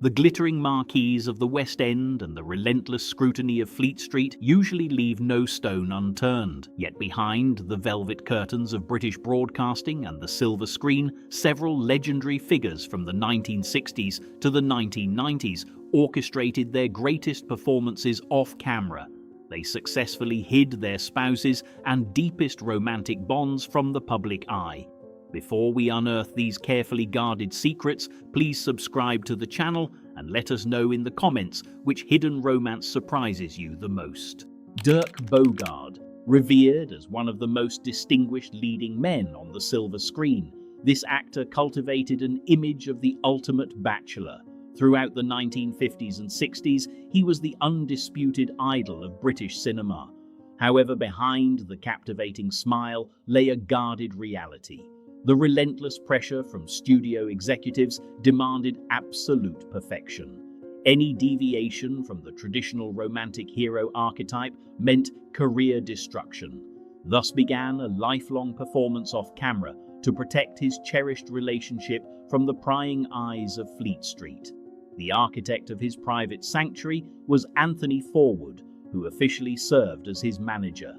The glittering marquees of the West End and the relentless scrutiny of Fleet Street usually leave no stone unturned. Yet behind the velvet curtains of British broadcasting and the silver screen, several legendary figures from the 1960s to the 1990s orchestrated their greatest performances off-camera. They successfully hid their spouses and deepest romantic bonds from the public eye. Before we unearth these carefully guarded secrets, please subscribe to the channel and let us know in the comments which hidden romance surprises you the most. Dirk Bogarde, revered as one of the most distinguished leading men on the silver screen, this actor cultivated an image of the ultimate bachelor. Throughout the 1950s and 60s, he was the undisputed idol of British cinema. However, behind the captivating smile lay a guarded reality. The relentless pressure from studio executives demanded absolute perfection. Any deviation from the traditional romantic hero archetype meant career destruction. Thus began a lifelong performance off camera to protect his cherished relationship from the prying eyes of Fleet Street. The architect of his private sanctuary was Anthony Forwood, who officially served as his manager.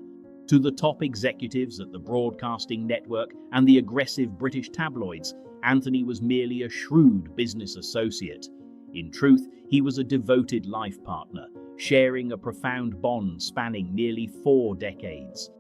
To the top executives at the broadcasting network and the aggressive British tabloids, Anthony was merely a shrewd business associate. In truth, he was a devoted life partner, sharing a profound bond spanning nearly 4 decades.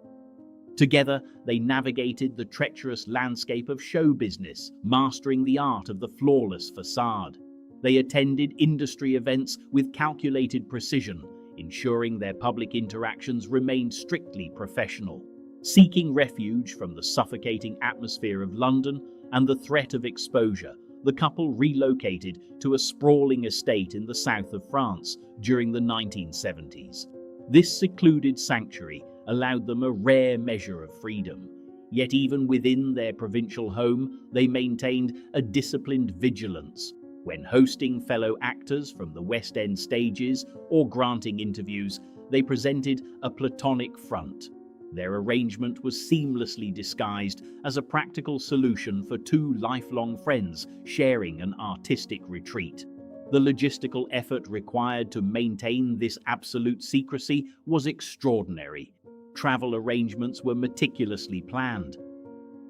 Together, they navigated the treacherous landscape of show business, mastering the art of the flawless facade. They attended industry events with calculated precision, ensuring their public interactions remained strictly professional. Seeking refuge from the suffocating atmosphere of London and the threat of exposure, the couple relocated to a sprawling estate in the south of France during the 1970s. This secluded sanctuary allowed them a rare measure of freedom. Yet even within their provincial home, they maintained a disciplined vigilance. When hosting fellow actors from the West End stages or granting interviews, they presented a platonic front. Their arrangement was seamlessly disguised as a practical solution for 2 lifelong friends sharing an artistic retreat. The logistical effort required to maintain this absolute secrecy was extraordinary. Travel arrangements were meticulously planned,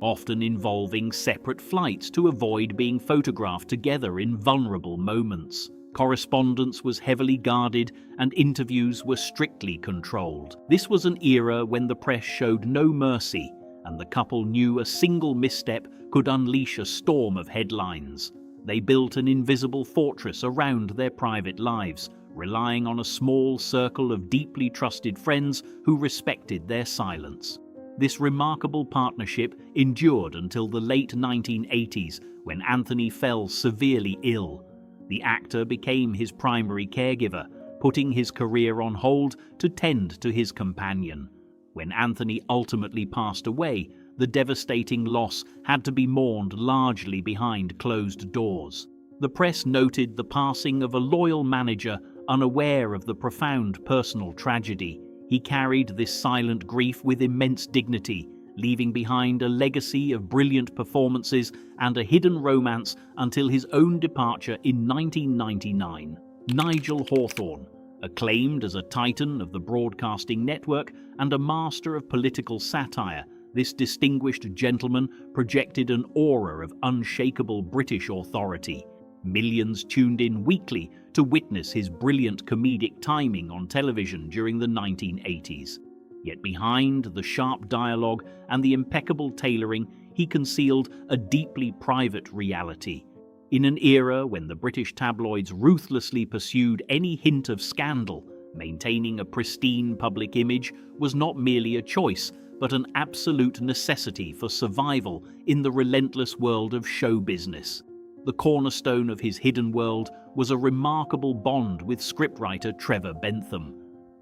often involving separate flights to avoid being photographed together in vulnerable moments. Correspondence was heavily guarded and interviews were strictly controlled. This was an era when the press showed no mercy, and the couple knew a single misstep could unleash a storm of headlines. They built an invisible fortress around their private lives, relying on a small circle of deeply trusted friends who respected their silence. This remarkable partnership endured until the late 1980s, when Anthony fell severely ill. The actor became his primary caregiver, putting his career on hold to tend to his companion. When Anthony ultimately passed away, the devastating loss had to be mourned largely behind closed doors. The press noted the passing of a loyal manager, unaware of the profound personal tragedy. He carried this silent grief with immense dignity, leaving behind a legacy of brilliant performances and a hidden romance until his own departure in 1999. Nigel Hawthorne, acclaimed as a titan of the broadcasting network and a master of political satire, this distinguished gentleman projected an aura of unshakable British authority. Millions tuned in weekly to witness his brilliant comedic timing on television during the 1980s. Yet behind the sharp dialogue and the impeccable tailoring, he concealed a deeply private reality. In an era when the British tabloids ruthlessly pursued any hint of scandal, maintaining a pristine public image was not merely a choice, but an absolute necessity for survival in the relentless world of show business. The cornerstone of his hidden world was a remarkable bond with scriptwriter Trevor Bentham.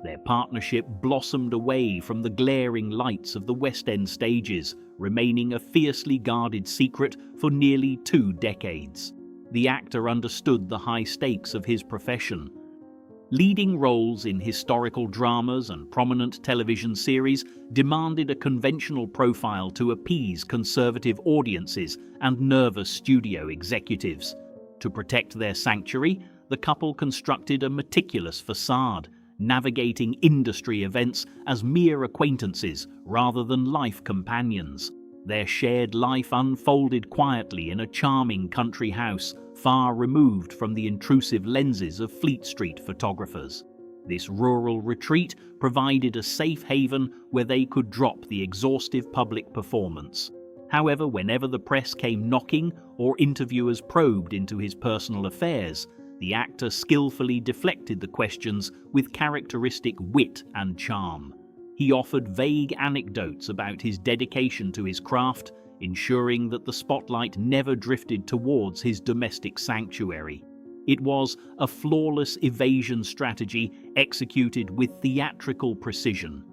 Their partnership blossomed away from the glaring lights of the West End stages, remaining a fiercely guarded secret for nearly 2 decades. The actor understood the high stakes of his profession. Leading roles in historical dramas and prominent television series demanded a conventional profile to appease conservative audiences and nervous studio executives. To protect their sanctuary, the couple constructed a meticulous facade, navigating industry events as mere acquaintances rather than life companions. Their shared life unfolded quietly in a charming country house, far removed from the intrusive lenses of Fleet Street photographers. This rural retreat provided a safe haven where they could drop the exhaustive public performance. However, whenever the press came knocking or interviewers probed into his personal affairs, the actor skillfully deflected the questions with characteristic wit and charm. He offered vague anecdotes about his dedication to his craft, ensuring that the spotlight never drifted towards his domestic sanctuary. It was a flawless evasion strategy executed with theatrical precision.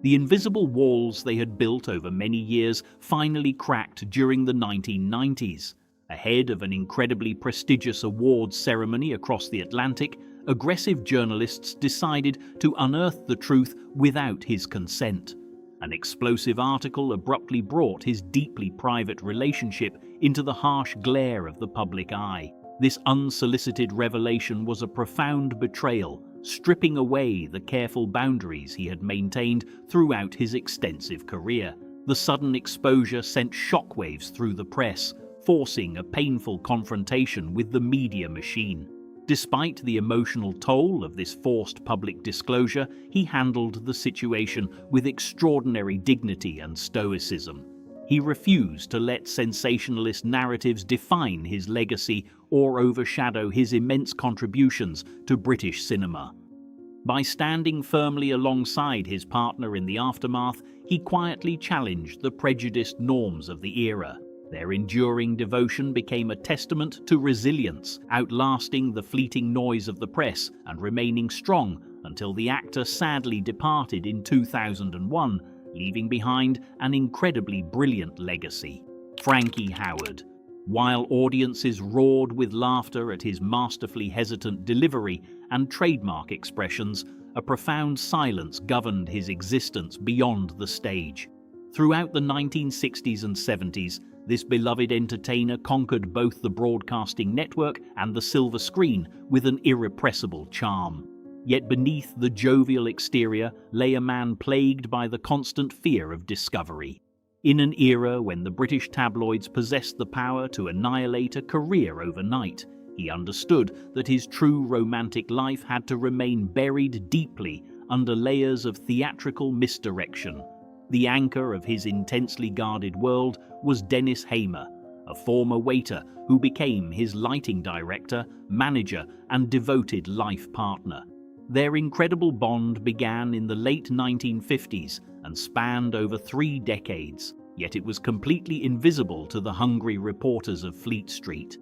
The invisible walls they had built over many years finally cracked during the 1990s. Ahead of an incredibly prestigious awards ceremony across the Atlantic, aggressive journalists decided to unearth the truth without his consent. An explosive article abruptly brought his deeply private relationship into the harsh glare of the public eye. This unsolicited revelation was a profound betrayal, stripping away the careful boundaries he had maintained throughout his extensive career. The sudden exposure sent shockwaves through the press, forcing a painful confrontation with the media machine. Despite the emotional toll of this forced public disclosure, he handled the situation with extraordinary dignity and stoicism. He refused to let sensationalist narratives define his legacy or overshadow his immense contributions to British cinema. By standing firmly alongside his partner in the aftermath, he quietly challenged the prejudiced norms of the era. Their enduring devotion became a testament to resilience, outlasting the fleeting noise of the press and remaining strong until the actor sadly departed in 2001, leaving behind an incredibly brilliant legacy. Frankie Howerd. While audiences roared with laughter at his masterfully hesitant delivery and trademark expressions, a profound silence governed his existence beyond the stage. Throughout the 1960s and 70s, this beloved entertainer conquered both the broadcasting network and the silver screen with an irrepressible charm. Yet beneath the jovial exterior lay a man plagued by the constant fear of discovery. In an era when the British tabloids possessed the power to annihilate a career overnight, he understood that his true romantic life had to remain buried deeply under layers of theatrical misdirection. The anchor of his intensely guarded world was Dennis Hamer, a former waiter who became his lighting director, manager, and devoted life partner. Their incredible bond began in the late 1950s and spanned over 3 decades, yet it was completely invisible to the hungry reporters of Fleet Street.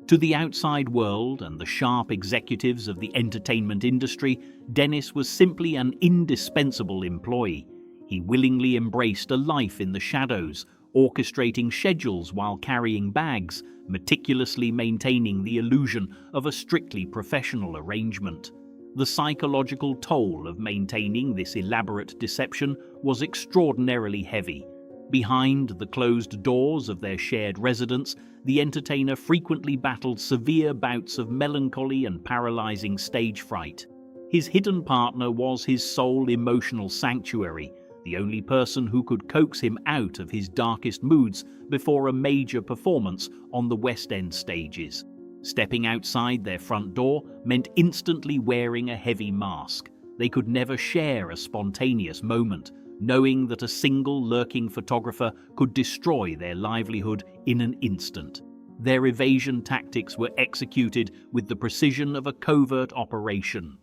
To the outside world and the sharp executives of the entertainment industry, Dennis was simply an indispensable employee. He willingly embraced a life in the shadows, orchestrating schedules while carrying bags, meticulously maintaining the illusion of a strictly professional arrangement. The psychological toll of maintaining this elaborate deception was extraordinarily heavy. Behind the closed doors of their shared residence, the entertainer frequently battled severe bouts of melancholy and paralyzing stage fright. His hidden partner was his sole emotional sanctuary, the only person who could coax him out of his darkest moods before a major performance on the West End stages. Stepping outside their front door meant instantly wearing a heavy mask. They could never share a spontaneous moment, knowing that a single lurking photographer could destroy their livelihood in an instant. Their evasion tactics were executed with the precision of a covert operation.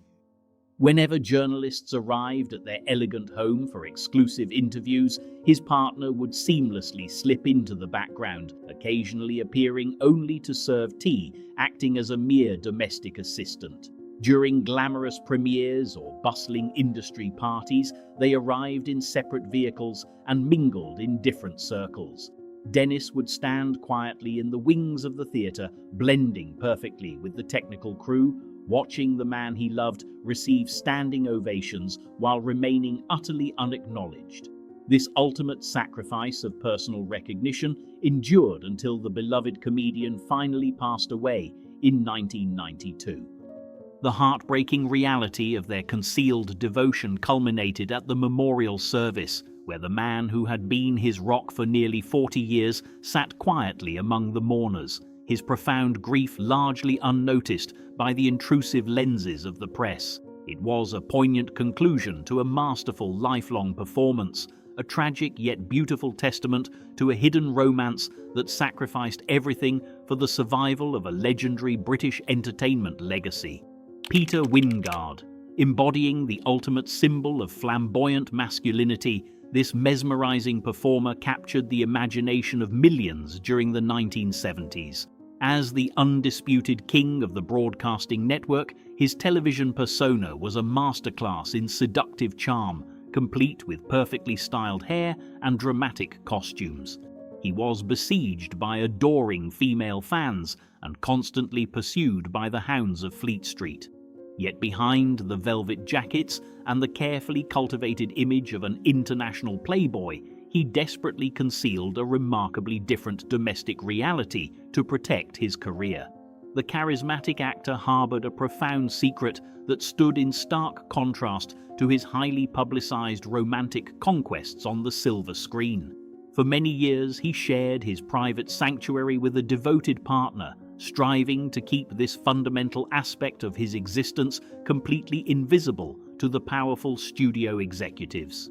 Whenever journalists arrived at their elegant home for exclusive interviews, his partner would seamlessly slip into the background, occasionally appearing only to serve tea, acting as a mere domestic assistant. During glamorous premieres or bustling industry parties, they arrived in separate vehicles and mingled in different circles. Dennis would stand quietly in the wings of the theatre, blending perfectly with the technical crew, watching the man he loved receive standing ovations while remaining utterly unacknowledged. This ultimate sacrifice of personal recognition endured until the beloved comedian finally passed away in 1992. The heartbreaking reality of their concealed devotion culminated at the memorial service, where the man who had been his rock for nearly 40 years sat quietly among the mourners, his profound grief largely unnoticed by the intrusive lenses of the press. It was a poignant conclusion to a masterful lifelong performance, a tragic yet beautiful testament to a hidden romance that sacrificed everything for the survival of a legendary British entertainment legacy. Peter Wyngarde, embodying the ultimate symbol of flamboyant masculinity, this mesmerizing performer captured the imagination of millions during the 1970s. As the undisputed king of the broadcasting network, his television persona was a masterclass in seductive charm, complete with perfectly styled hair and dramatic costumes. He was besieged by adoring female fans and constantly pursued by the hounds of Fleet Street. Yet behind the velvet jackets and the carefully cultivated image of an international playboy, he desperately concealed a remarkably different domestic reality to protect his career. The charismatic actor harbored a profound secret that stood in stark contrast to his highly publicized romantic conquests on the silver screen. For many years, he shared his private sanctuary with a devoted partner, striving to keep this fundamental aspect of his existence completely invisible to the powerful studio executives.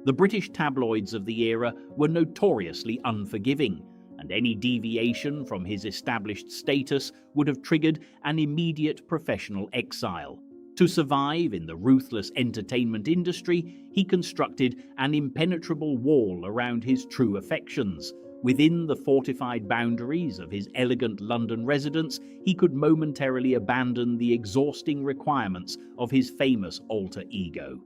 The British tabloids of the era were notoriously unforgiving, and any deviation from his established status would have triggered an immediate professional exile. To survive in the ruthless entertainment industry, he constructed an impenetrable wall around his true affections. Within the fortified boundaries of his elegant London residence, he could momentarily abandon the exhausting requirements of his famous alter ego.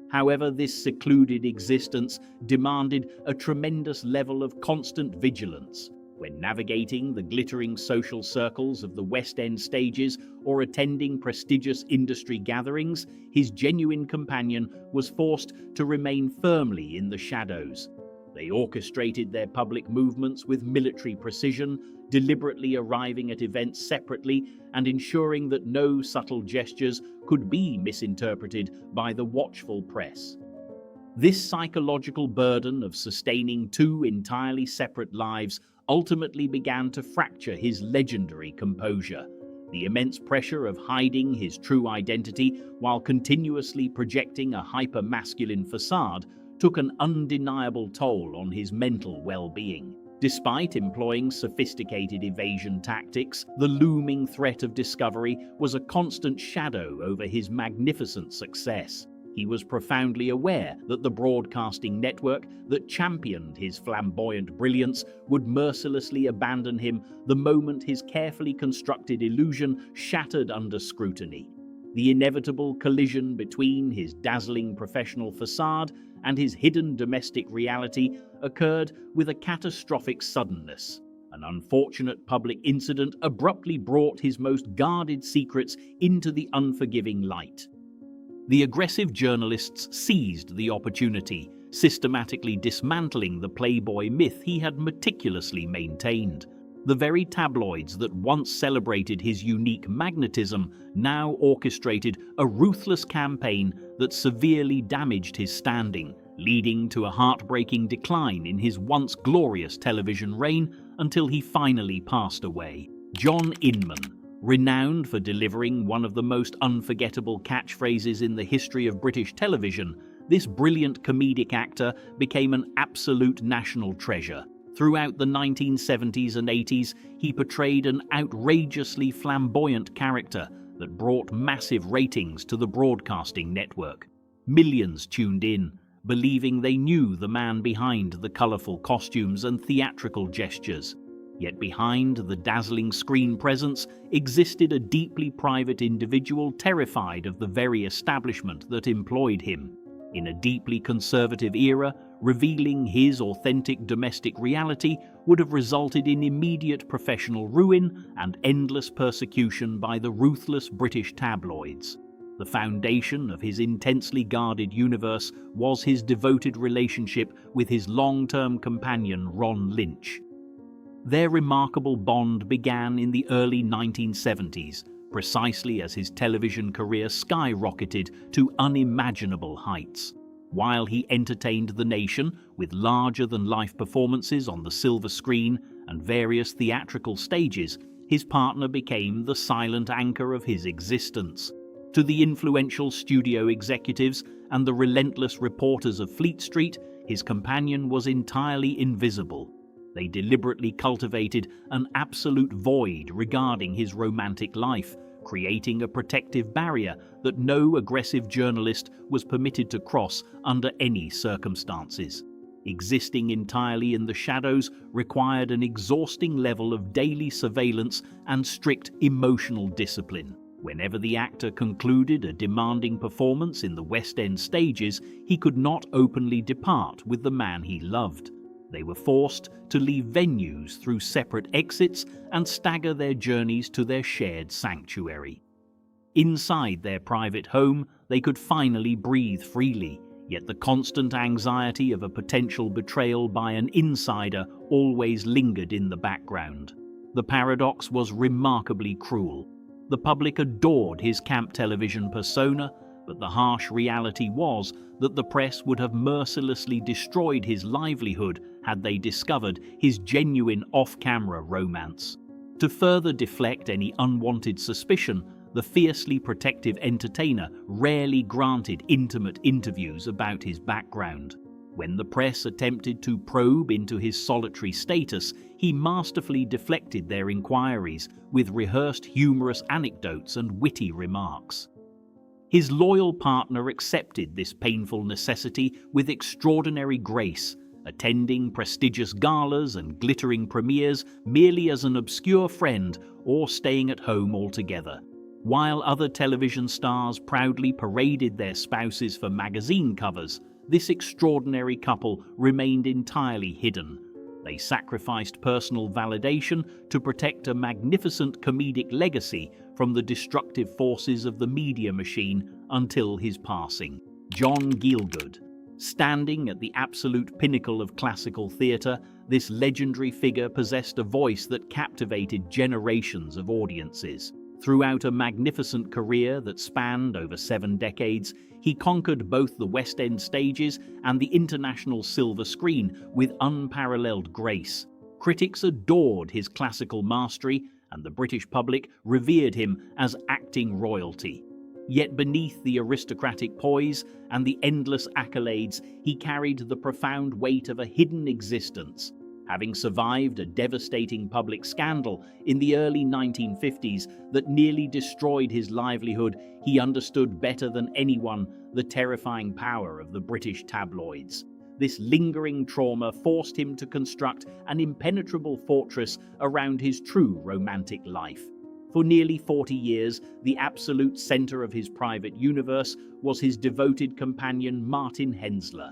However, this secluded existence demanded a tremendous level of constant vigilance. When navigating the glittering social circles of the West End stages or attending prestigious industry gatherings, his genuine companion was forced to remain firmly in the shadows. They orchestrated their public movements with military precision, deliberately arriving at events separately and ensuring that no subtle gestures could be misinterpreted by the watchful press. This psychological burden of sustaining two entirely separate lives ultimately began to fracture his legendary composure. The immense pressure of hiding his true identity while continuously projecting a hyper-masculine facade took an undeniable toll on his mental well-being. Despite employing sophisticated evasion tactics, the looming threat of discovery was a constant shadow over his magnificent success. He was profoundly aware that the broadcasting network that championed his flamboyant brilliance would mercilessly abandon him the moment his carefully constructed illusion shattered under scrutiny. The inevitable collision between his dazzling professional facade and his hidden domestic reality occurred with a catastrophic suddenness. An unfortunate public incident abruptly brought his most guarded secrets into the unforgiving light. The aggressive journalists seized the opportunity, systematically dismantling the Playboy myth he had meticulously maintained. The very tabloids that once celebrated his unique magnetism now orchestrated a ruthless campaign that severely damaged his standing, leading to a heartbreaking decline in his once glorious television reign until he finally passed away. John Inman, renowned for delivering one of the most unforgettable catchphrases in the history of British television, this brilliant comedic actor became an absolute national treasure. Throughout the 1970s and 80s, he portrayed an outrageously flamboyant character that brought massive ratings to the broadcasting network. Millions tuned in, believing they knew the man behind the colorful costumes and theatrical gestures. Yet behind the dazzling screen presence existed a deeply private individual terrified of the very establishment that employed him. In a deeply conservative era, revealing his authentic domestic reality would have resulted in immediate professional ruin and endless persecution by the ruthless British tabloids. The foundation of his intensely guarded universe was his devoted relationship with his long-term companion Ron Lynch. Their remarkable bond began in the early 1970s, precisely as his television career skyrocketed to unimaginable heights. While he entertained the nation with larger-than-life performances on the silver screen and various theatrical stages, his partner became the silent anchor of his existence. To the influential studio executives and the relentless reporters of Fleet Street, his companion was entirely invisible. They deliberately cultivated an absolute void regarding his romantic life, creating a protective barrier that no aggressive journalist was permitted to cross under any circumstances. Existing entirely in the shadows required an exhausting level of daily surveillance and strict emotional discipline. Whenever the actor concluded a demanding performance in the West End stages, he could not openly depart with the man he loved. They were forced to leave venues through separate exits and stagger their journeys to their shared sanctuary. Inside their private home, they could finally breathe freely, yet the constant anxiety of a potential betrayal by an insider always lingered in the background. The paradox was remarkably cruel. The public adored his camp television persona, but the harsh reality was that the press would have mercilessly destroyed his livelihood had they discovered his genuine off-camera romance. To further deflect any unwanted suspicion, the fiercely protective entertainer rarely granted intimate interviews about his background. When the press attempted to probe into his solitary status, he masterfully deflected their inquiries with rehearsed humorous anecdotes and witty remarks. His loyal partner accepted this painful necessity with extraordinary grace, attending prestigious galas and glittering premieres merely as an obscure friend or staying at home altogether. While other television stars proudly paraded their spouses for magazine covers, this extraordinary couple remained entirely hidden. They sacrificed personal validation to protect a magnificent comedic legacy from the destructive forces of the media machine until his passing. John Gielgud. Standing at the absolute pinnacle of classical theatre, this legendary figure possessed a voice that captivated generations of audiences. Throughout a magnificent career that spanned over 7 decades, he conquered both the West End stages and the international silver screen with unparalleled grace. Critics adored his classical mastery, and the British public revered him as acting royalty. Yet beneath the aristocratic poise and the endless accolades, he carried the profound weight of a hidden existence. Having survived a devastating public scandal in the early 1950s that nearly destroyed his livelihood, he understood better than anyone the terrifying power of the British tabloids. This lingering trauma forced him to construct an impenetrable fortress around his true romantic life. For nearly 40 years, the absolute center of his private universe was his devoted companion Martin Hensler.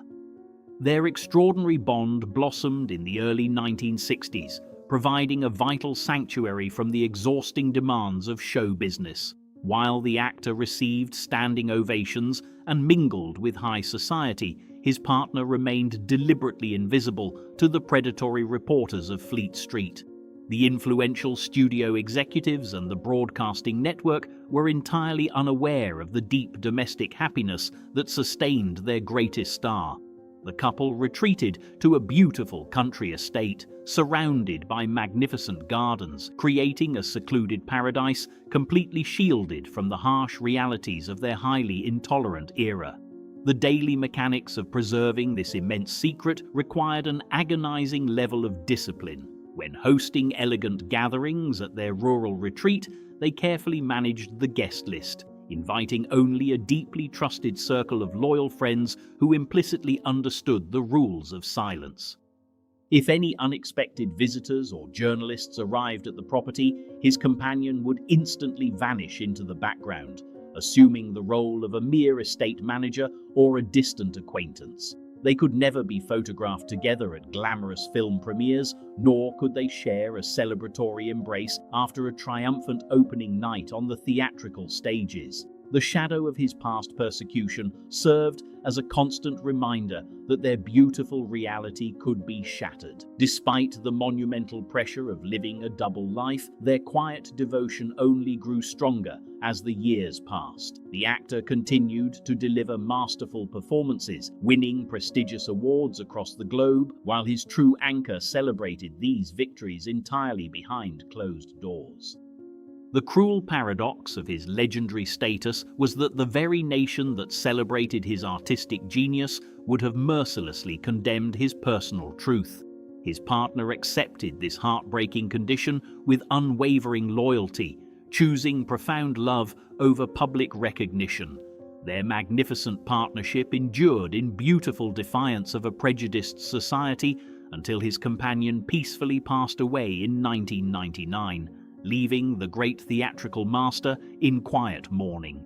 Their extraordinary bond blossomed in the early 1960s, providing a vital sanctuary from the exhausting demands of show business. While the actor received standing ovations and mingled with high society, his partner remained deliberately invisible to the predatory reporters of Fleet Street. The influential studio executives and the broadcasting network were entirely unaware of the deep domestic happiness that sustained their greatest star. The couple retreated to a beautiful country estate, surrounded by magnificent gardens, creating a secluded paradise completely shielded from the harsh realities of their highly intolerant era. The daily mechanics of preserving this immense secret required an agonizing level of discipline. When hosting elegant gatherings at their rural retreat, they carefully managed the guest list, inviting only a deeply trusted circle of loyal friends who implicitly understood the rules of silence. If any unexpected visitors or journalists arrived at the property, his companion would instantly vanish into the background, assuming the role of a mere estate manager or a distant acquaintance. They could never be photographed together at glamorous film premieres, nor could they share a celebratory embrace after a triumphant opening night on the theatrical stages. The shadow of his past persecution served as a constant reminder that their beautiful reality could be shattered. Despite the monumental pressure of living a double life, their quiet devotion only grew stronger as the years passed. The actor continued to deliver masterful performances, winning prestigious awards across the globe, while his true anchor celebrated these victories entirely behind closed doors. The cruel paradox of his legendary status was that the very nation that celebrated his artistic genius would have mercilessly condemned his personal truth. His partner accepted this heartbreaking condition with unwavering loyalty, choosing profound love over public recognition. Their magnificent partnership endured in beautiful defiance of a prejudiced society until his companion peacefully passed away in 1999. Leaving the great theatrical master in quiet mourning.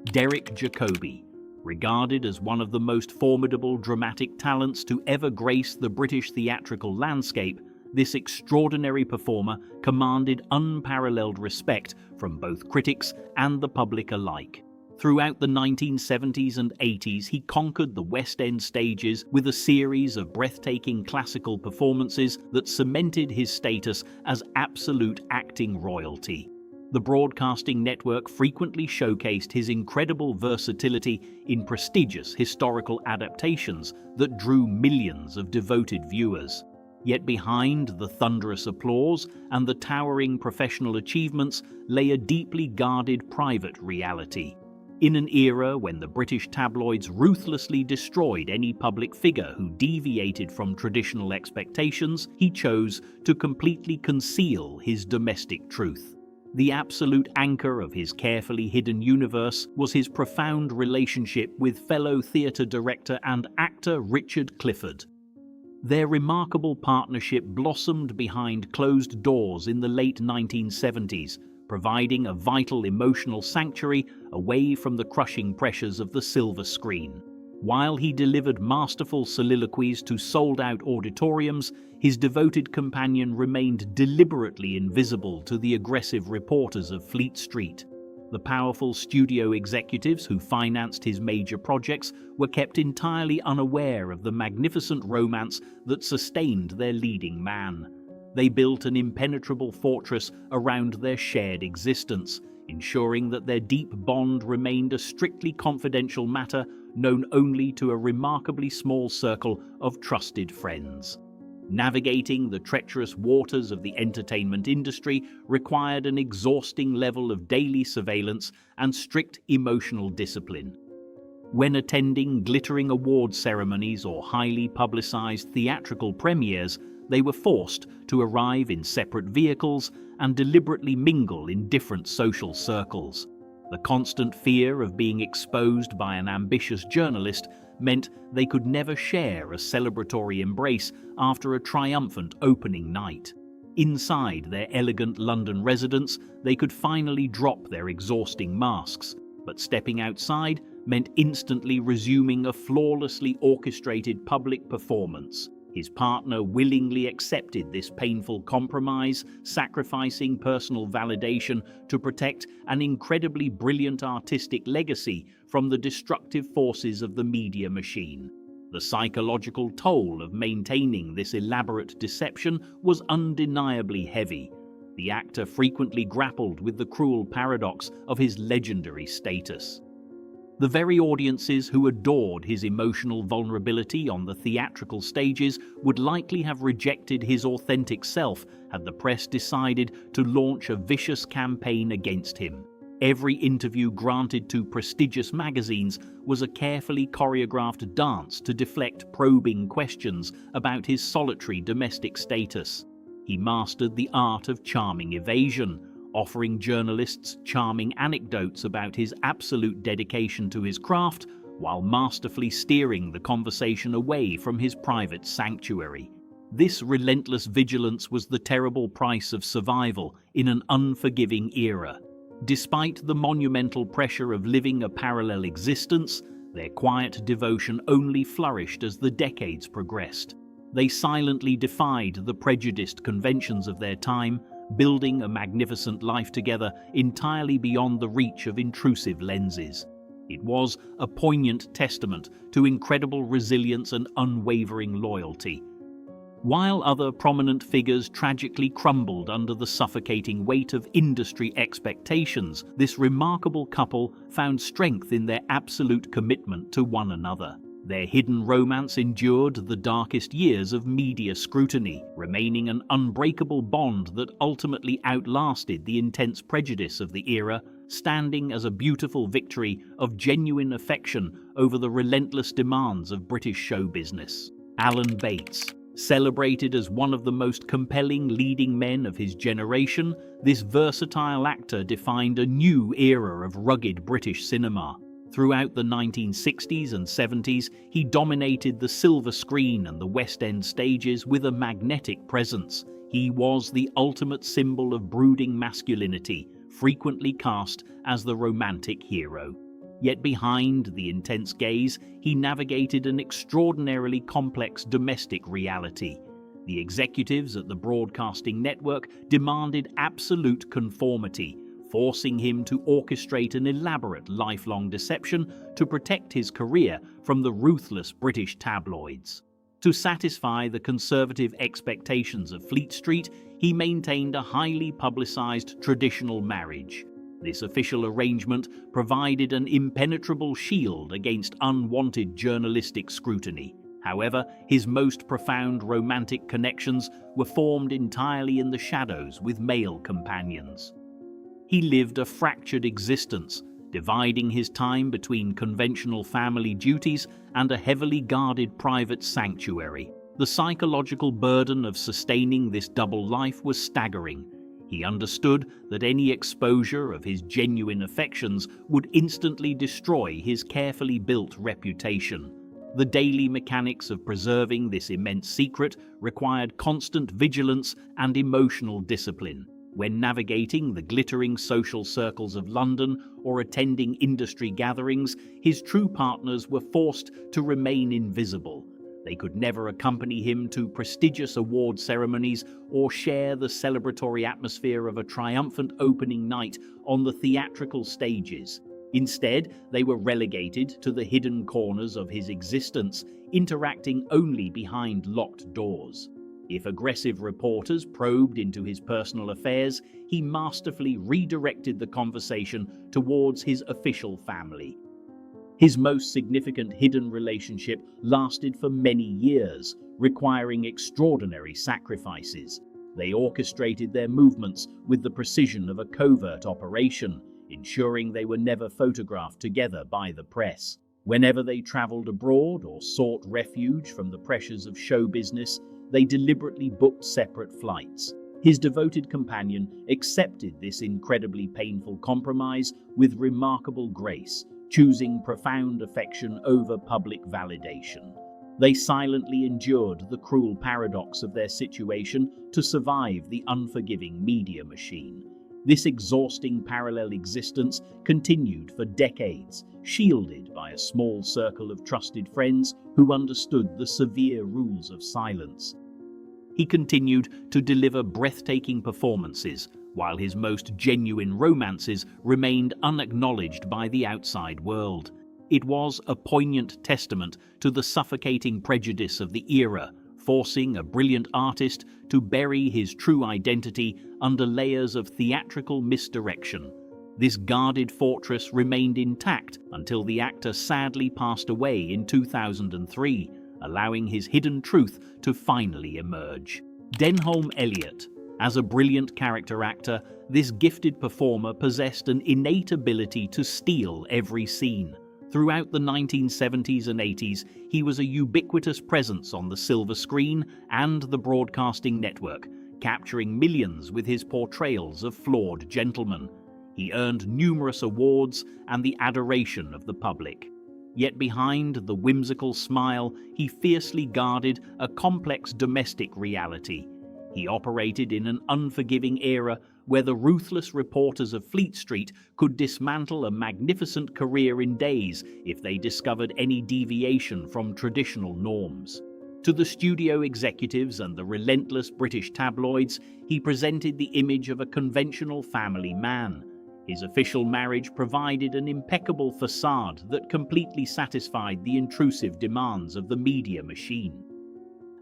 Derek Jacobi, regarded as one of the most formidable dramatic talents to ever grace the British theatrical landscape, this extraordinary performer commanded unparalleled respect from both critics and the public alike. Throughout the 1970s and 80s, he conquered the West End stages with a series of breathtaking classical performances that cemented his status as absolute acting royalty. The broadcasting network frequently showcased his incredible versatility in prestigious historical adaptations that drew millions of devoted viewers. Yet behind the thunderous applause and the towering professional achievements lay a deeply guarded private reality. In an era when the British tabloids ruthlessly destroyed any public figure who deviated from traditional expectations, he chose to completely conceal his domestic truth. The absolute anchor of his carefully hidden universe was his profound relationship with fellow theatre director and actor Richard Clifford. Their remarkable partnership blossomed behind closed doors in the late 1970s, providing a vital emotional sanctuary away from the crushing pressures of the silver screen. While he delivered masterful soliloquies to sold-out auditoriums, his devoted companion remained deliberately invisible to the aggressive reporters of Fleet Street. The powerful studio executives who financed his major projects were kept entirely unaware of the magnificent romance that sustained their leading man. They built an impenetrable fortress around their shared existence, ensuring that their deep bond remained a strictly confidential matter known only to a remarkably small circle of trusted friends. Navigating the treacherous waters of the entertainment industry required an exhausting level of daily surveillance and strict emotional discipline. When attending glittering award ceremonies or highly publicized theatrical premieres, they were forced to arrive in separate vehicles and deliberately mingle in different social circles. The constant fear of being exposed by an ambitious journalist meant they could never share a celebratory embrace after a triumphant opening night. Inside their elegant London residence, they could finally drop their exhausting masks, but stepping outside meant instantly resuming a flawlessly orchestrated public performance. His partner willingly accepted this painful compromise, sacrificing personal validation to protect an incredibly brilliant artistic legacy from the destructive forces of the media machine. The psychological toll of maintaining this elaborate deception was undeniably heavy. The actor frequently grappled with the cruel paradox of his legendary status. The very audiences who adored his emotional vulnerability on the theatrical stages would likely have rejected his authentic self had the press decided to launch a vicious campaign against him. Every interview granted to prestigious magazines was a carefully choreographed dance to deflect probing questions about his solitary domestic status. He mastered the art of charming evasion, offering journalists charming anecdotes about his absolute dedication to his craft, while masterfully steering the conversation away from his private sanctuary. This relentless vigilance was the terrible price of survival in an unforgiving era. Despite the monumental pressure of living a parallel existence, their quiet devotion only flourished as the decades progressed. They silently defied the prejudiced conventions of their time, building a magnificent life together entirely beyond the reach of intrusive lenses. It was a poignant testament to incredible resilience and unwavering loyalty. While other prominent figures tragically crumbled under the suffocating weight of industry expectations, this remarkable couple found strength in their absolute commitment to one another. Their hidden romance endured the darkest years of media scrutiny, remaining an unbreakable bond that ultimately outlasted the intense prejudice of the era, standing as a beautiful victory of genuine affection over the relentless demands of British show business. Alan Bates. Celebrated as one of the most compelling leading men of his generation, this versatile actor defined a new era of rugged British cinema. Throughout the 1960s and 70s, he dominated the silver screen and the West End stages with a magnetic presence. He was the ultimate symbol of brooding masculinity, frequently cast as the romantic hero. Yet behind the intense gaze, he navigated an extraordinarily complex domestic reality. The executives at the broadcasting network demanded absolute conformity, forcing him to orchestrate an elaborate lifelong deception to protect his career from the ruthless British tabloids. To satisfy the conservative expectations of Fleet Street, he maintained a highly publicized traditional marriage. This official arrangement provided an impenetrable shield against unwanted journalistic scrutiny. However, his most profound romantic connections were formed entirely in the shadows with male companions. He lived a fractured existence, dividing his time between conventional family duties and a heavily guarded private sanctuary. The psychological burden of sustaining this double life was staggering. He understood that any exposure of his genuine affections would instantly destroy his carefully built reputation. The daily mechanics of preserving this immense secret required constant vigilance and emotional discipline. When navigating the glittering social circles of London or attending industry gatherings, his true partners were forced to remain invisible. They could never accompany him to prestigious award ceremonies or share the celebratory atmosphere of a triumphant opening night on the theatrical stages. Instead, they were relegated to the hidden corners of his existence, interacting only behind locked doors. If aggressive reporters probed into his personal affairs, he masterfully redirected the conversation towards his official family. His most significant hidden relationship lasted for many years, requiring extraordinary sacrifices. They orchestrated their movements with the precision of a covert operation, ensuring they were never photographed together by the press. Whenever they traveled abroad or sought refuge from the pressures of show business, they deliberately booked separate flights. His devoted companion accepted this incredibly painful compromise with remarkable grace, choosing profound affection over public validation. They silently endured the cruel paradox of their situation to survive the unforgiving media machine. This exhausting parallel existence continued for decades, shielded by a small circle of trusted friends who understood the severe rules of silence. He continued to deliver breathtaking performances, while his most genuine romances remained unacknowledged by the outside world. It was a poignant testament to the suffocating prejudice of the era, forcing a brilliant artist to bury his true identity under layers of theatrical misdirection. This guarded fortress remained intact until the actor sadly passed away in 2003, allowing his hidden truth to finally emerge. Denholm Elliott. As a brilliant character actor, this gifted performer possessed an innate ability to steal every scene. Throughout the 1970s and 80s, he was a ubiquitous presence on the silver screen and the broadcasting network, capturing millions with his portrayals of flawed gentlemen. He earned numerous awards and the adoration of the public. Yet behind the whimsical smile, he fiercely guarded a complex domestic reality. He operated in an unforgiving era where the ruthless reporters of Fleet Street could dismantle a magnificent career in days if they discovered any deviation from traditional norms. To the studio executives and the relentless British tabloids, he presented the image of a conventional family man. His official marriage provided an impeccable facade that completely satisfied the intrusive demands of the media machine.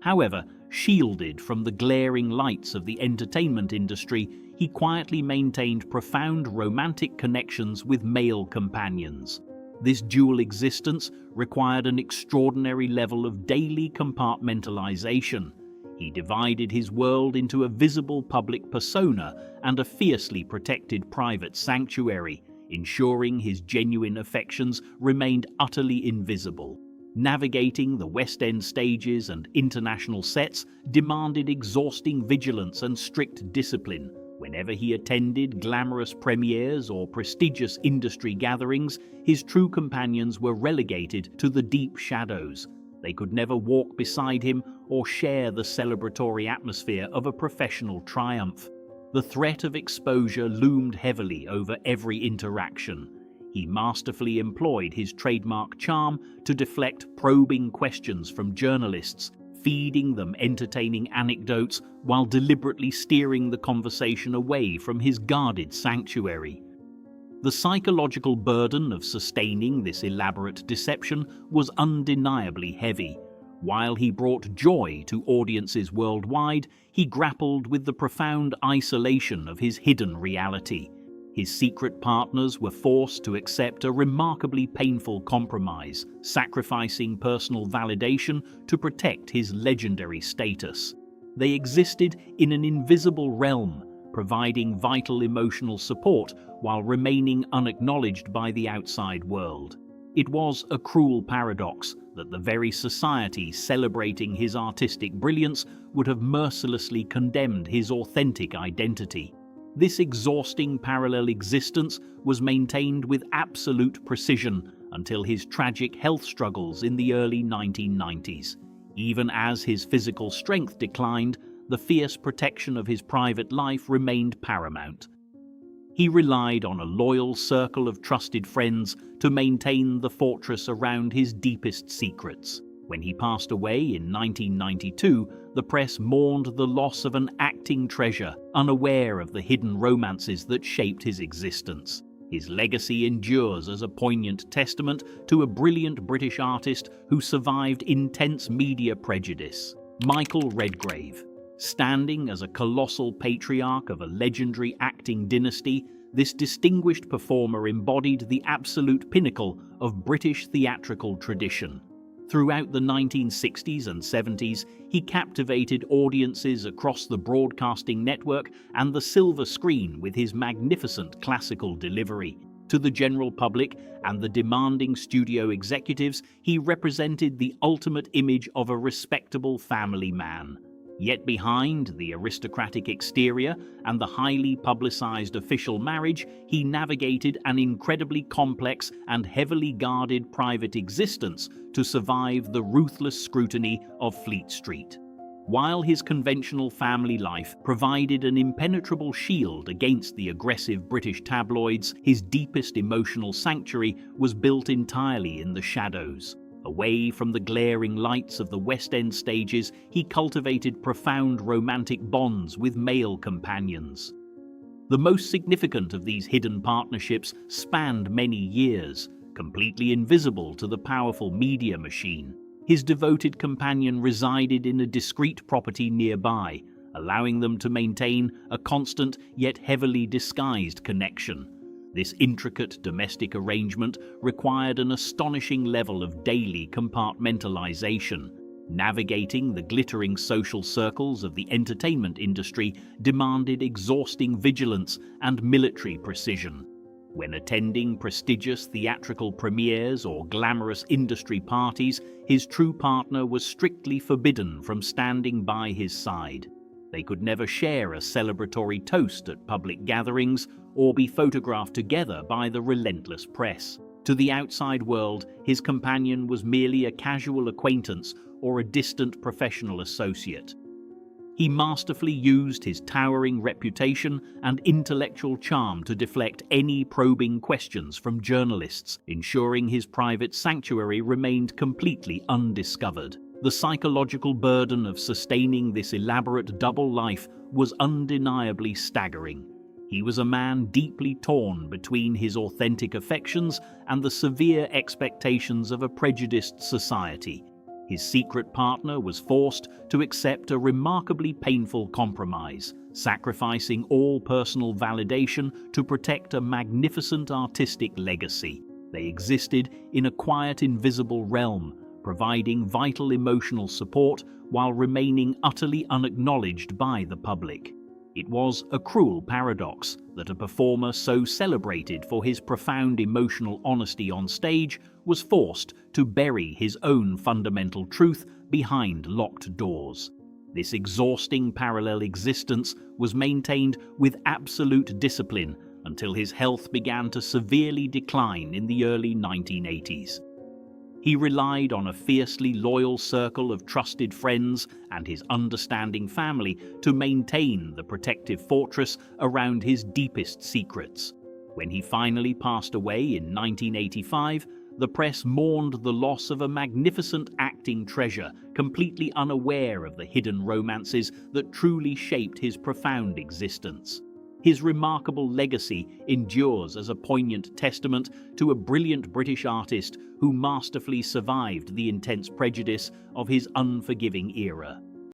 However, shielded from the glaring lights of the entertainment industry, he quietly maintained profound romantic connections with male companions. This dual existence required an extraordinary level of daily compartmentalization. He divided his world into a visible public persona and a fiercely protected private sanctuary, ensuring his genuine affections remained utterly invisible. Navigating the West End stages and international sets demanded exhausting vigilance and strict discipline. Whenever he attended glamorous premieres or prestigious industry gatherings, his true companions were relegated to the deep shadows. They could never walk beside him or share the celebratory atmosphere of a professional triumph. The threat of exposure loomed heavily over every interaction. He masterfully employed his trademark charm to deflect probing questions from journalists, feeding them entertaining anecdotes while deliberately steering the conversation away from his guarded sanctuary. The psychological burden of sustaining this elaborate deception was undeniably heavy. While he brought joy to audiences worldwide, he grappled with the profound isolation of his hidden reality. His secret partners were forced to accept a remarkably painful compromise, sacrificing personal validation to protect his legendary status. They existed in an invisible realm, providing vital emotional support while remaining unacknowledged by the outside world. It was a cruel paradox that the very society celebrating his artistic brilliance would have mercilessly condemned his authentic identity. This exhausting parallel existence was maintained with absolute precision until his tragic health struggles in the early 1990s. Even as his physical strength declined, the fierce protection of his private life remained paramount. He relied on a loyal circle of trusted friends to maintain the fortress around his deepest secrets. When he passed away in 1992, the press mourned the loss of an acting treasure, unaware of the hidden romances that shaped his existence. His legacy endures as a poignant testament to a brilliant British artist who survived intense media prejudice. Michael Redgrave. Standing as a colossal patriarch of a legendary acting dynasty, this distinguished performer embodied the absolute pinnacle of British theatrical tradition. Throughout the 1960s and 70s, he captivated audiences across the broadcasting network and the silver screen with his magnificent classical delivery. To the general public and the demanding studio executives, he represented the ultimate image of a respectable family man. Yet behind the aristocratic exterior and the highly publicized official marriage, he navigated an incredibly complex and heavily guarded private existence to survive the ruthless scrutiny of Fleet Street. While his conventional family life provided an impenetrable shield against the aggressive British tabloids, his deepest emotional sanctuary was built entirely in the shadows. Away from the glaring lights of the West End stages, he cultivated profound romantic bonds with male companions. The most significant of these hidden partnerships spanned many years, completely invisible to the powerful media machine. His devoted companion resided in a discreet property nearby, allowing them to maintain a constant yet heavily disguised connection. This intricate domestic arrangement required an astonishing level of daily compartmentalization. Navigating the glittering social circles of the entertainment industry demanded exhausting vigilance and military precision. When attending prestigious theatrical premieres or glamorous industry parties, his true partner was strictly forbidden from standing by his side. They could never share a celebratory toast at public gatherings or be photographed together by the relentless press. To the outside world, his companion was merely a casual acquaintance or a distant professional associate. He masterfully used his towering reputation and intellectual charm to deflect any probing questions from journalists, ensuring his private sanctuary remained completely undiscovered. The psychological burden of sustaining this elaborate double life was undeniably staggering. He was a man deeply torn between his authentic affections and the severe expectations of a prejudiced society. His secret partner was forced to accept a remarkably painful compromise, sacrificing all personal validation to protect a magnificent artistic legacy. They existed in a quiet, invisible realm, providing vital emotional support while remaining utterly unacknowledged by the public. It was a cruel paradox that a performer so celebrated for his profound emotional honesty on stage was forced to bury his own fundamental truth behind locked doors. This exhausting parallel existence was maintained with absolute discipline until his health began to severely decline in the early 1980s. He relied on a fiercely loyal circle of trusted friends and his understanding family to maintain the protective fortress around his deepest secrets. When he finally passed away in 1985, the press mourned the loss of a magnificent acting treasure, completely unaware of the hidden romances that truly shaped his profound existence. His remarkable legacy endures as a poignant testament to a brilliant British artist who masterfully survived the intense prejudice of his unforgiving era.